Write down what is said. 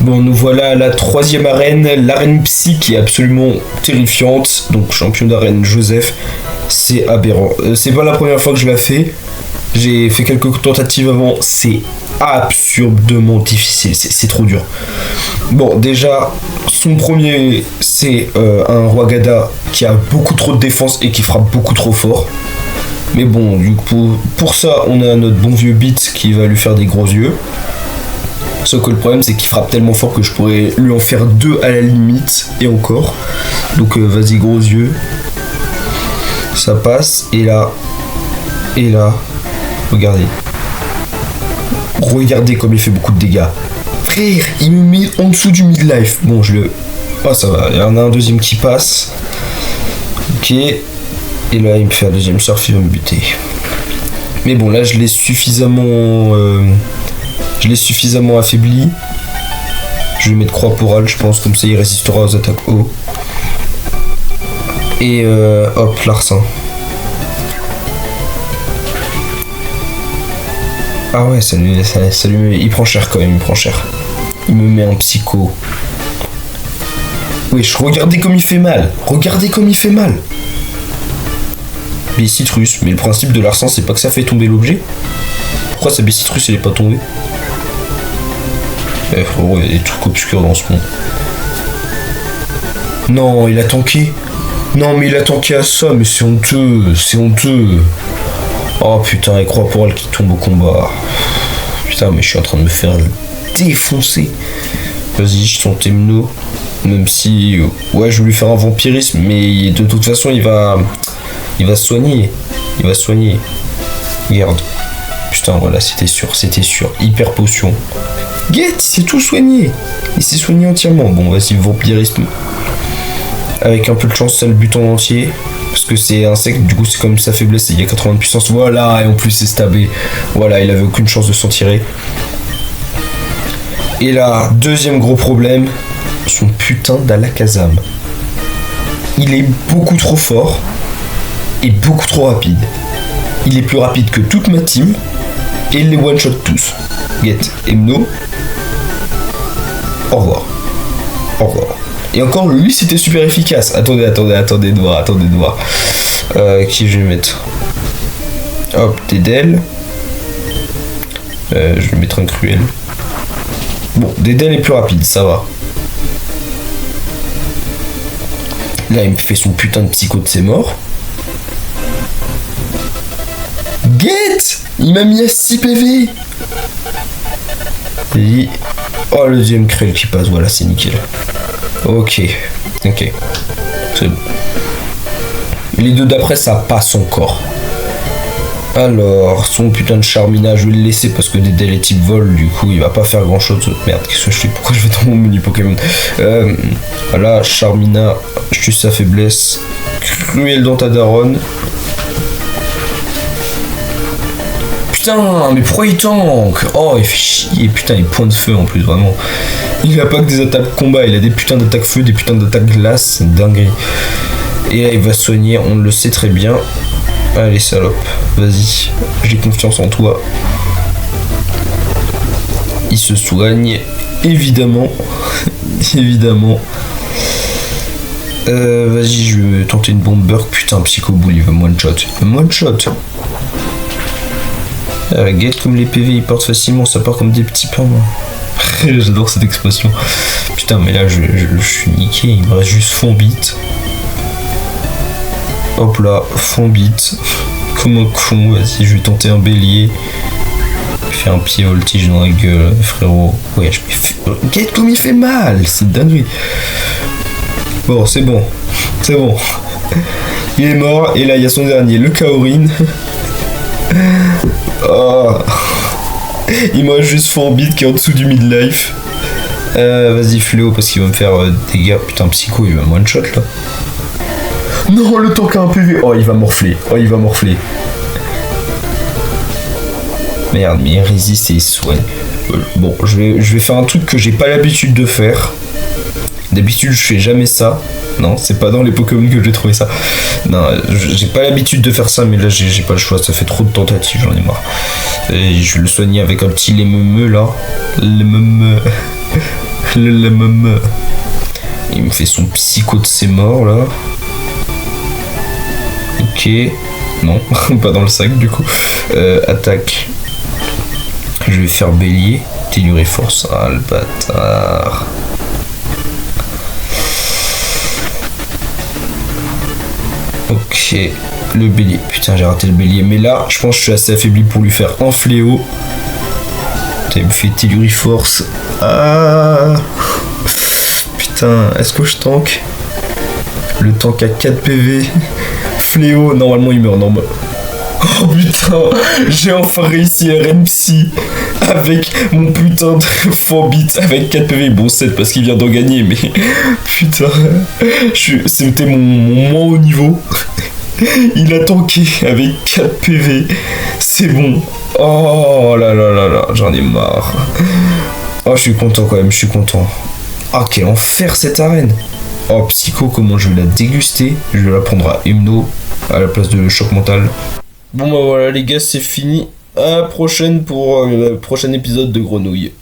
Bon, nous voilà à la 3e arène, l'arène psy qui est absolument terrifiante. Donc, champion d'arène Joseph, c'est aberrant. C'est pas la première fois que je la fais. J'ai fait quelques tentatives avant, c'est absurdement difficile, c'est trop dur. Bon, déjà, son premier, c'est un roi Gada qui a beaucoup trop de défense et qui frappe beaucoup trop fort. Mais bon, du coup, pour ça, on a notre bon vieux Beat qui va lui faire des gros yeux. Sauf que le problème, c'est qu'il frappe tellement fort que je pourrais lui en faire 2 à la limite, et encore. Donc vas-y, gros yeux. Ça passe, et là, regardez. Regardez comme il fait beaucoup de dégâts. Frère, il me met en dessous du midlife. Bon, je le... Oh, ça va, il y en a un deuxième qui passe. Ok. Et là, il me fait un deuxième surf, il va me buter. Mais bon, là, je l'ai suffisamment affaibli. Je vais mettre croix pour elle, je pense, comme ça il résistera aux attaques haut. Et hop, Larcin. Ah ouais, ça lui met... Il prend cher quand même, il prend cher. Il me met en psycho. Wesh, regardez comme il fait mal. Regardez comme il fait mal. Bicitrus, mais le principe de Larcin, c'est pas que ça fait tomber l'objet. Pourquoi sa Bicitrus, elle est pas tombée? Eh frérot, il y a des trucs obscurs dans ce monde. Non, il a tanké. Non, mais il a tanké à ça, mais c'est honteux, c'est honteux. Oh putain, et croix pour elle qui tombe au combat. Putain, mais je suis en train de me faire défoncer. Vas-y, je tente Temno. Même si, ouais, je vais lui faire un vampirisme, mais de toute façon, il va se soigner. Il va se soigner. Regarde. Putain, voilà, c'était sûr. Hyper potion. Get, il s'est tout soigné. Il s'est soigné entièrement. Bon, vas-y, vampirisme. Avec un peu de chance, ça le bute en entier. Parce que c'est un sec, du coup, c'est comme sa faiblesse. Il y a 80 de puissance. Voilà, et en plus, c'est stabé. Voilà, il avait aucune chance de s'en tirer. Et là, deuxième gros problème, son putain d'Alakazam. Il est beaucoup trop fort et beaucoup trop rapide. Il est plus rapide que toute ma team et il les one-shot tous. Get, Emno. Au revoir. Au revoir. Et encore, lui, c'était super efficace. Attendez de voir. Qui je vais mettre? Hop, Dédel. Je vais mettre un Cruel. Bon, Dédel est plus rapide, ça va. Là, il me fait son putain de psycho de ses morts. Get! Il m'a mis à 6 PV. Et... oh, le deuxième Cruel qui passe, voilà, c'est nickel. Ok. C'est bon. Les deux d'après, ça passe encore. Alors, son putain de Charmina, je vais le laisser parce que Dédel est type vol, du coup, il va pas faire grand chose. Merde, qu'est-ce que je fais? Pourquoi je vais dans mon menu Pokémon? Voilà, Charmina, je tue sa faiblesse. Cruel dans ta daronne. Putain, mais pourquoi il tank? Oh, il fait chier, putain, il point de feu en plus, vraiment. Il a pas que des attaques combat, il a des putains d'attaques feu, des putains d'attaques glace, c'est dinguerie. Et là, il va soigner, on le sait très bien. Allez, salope, vas-y, j'ai confiance en toi. Il se soigne, évidemment. Évidemment. Vas-y, je vais tenter une bombe burk. Putain, Psycho Bull, il veut one-shot. Get comme les PV, ils partent facilement, ça part comme des petits pains. J'adore cette expression. Putain, mais là, je suis niqué, il me reste juste fond beat. Hop là, fond beat. Comme un con, vas-y, je vais tenter un bélier. Faire un pied voltige dans la gueule, frérot. Ouais, Get comme il fait mal, c'est dingue. Bon, c'est bon. Il est mort, et là, il y a son dernier, le Kaorin. Oh. Il me reste juste fond beat qui est en dessous du midlife. Vas-y, Fléau, parce qu'il va me faire des dégâts. Putain, Psycho, il va me one-shot là. Non, le tank a un PV. Oh, il va morfler. Merde, mais il résiste et il soigne. Bon, je vais faire un truc que j'ai pas l'habitude de faire. D'habitude, je fais jamais ça. Non, c'est pas dans les Pokémon que j'ai trouvé ça. Non, j'ai pas l'habitude de faire ça, mais là, j'ai pas le choix. Ça fait trop de tentatives, j'en ai marre. Et je vais le soigner avec un petit lémemeu là. la maman. Il me fait son psycho de ses morts là. Ok. Non, pas dans le sac du coup. Attaque. Je vais faire bélier. Tellure et force. Ah le bâtard. Ok. Le bélier. Putain, j'ai raté le bélier. Mais là, je pense que je suis assez affaibli pour lui faire un fléau. Putain, il me fait tellure et force. Ah. Putain, est-ce que je tank? Le tank à 4 PV. Fléau, normalement il meurt normal. Oh putain, j'ai enfin réussi à RN Psy avec mon putain de Forbit avec 4 PV. Bon 7 parce qu'il vient d'en gagner, mais putain, c'était mon moins haut niveau. Il a tanké avec 4 PV. C'est bon. Oh là là là là, j'en ai marre. Oh, je suis content quand même, je suis content. Ah, quel enfer cette arène. Oh, Psycho, comment je vais la déguster. Je vais la prendre à Hymno à la place de Choc Mental. Bon bah voilà les gars, c'est fini. À la prochaine pour le prochain épisode de Grenouille.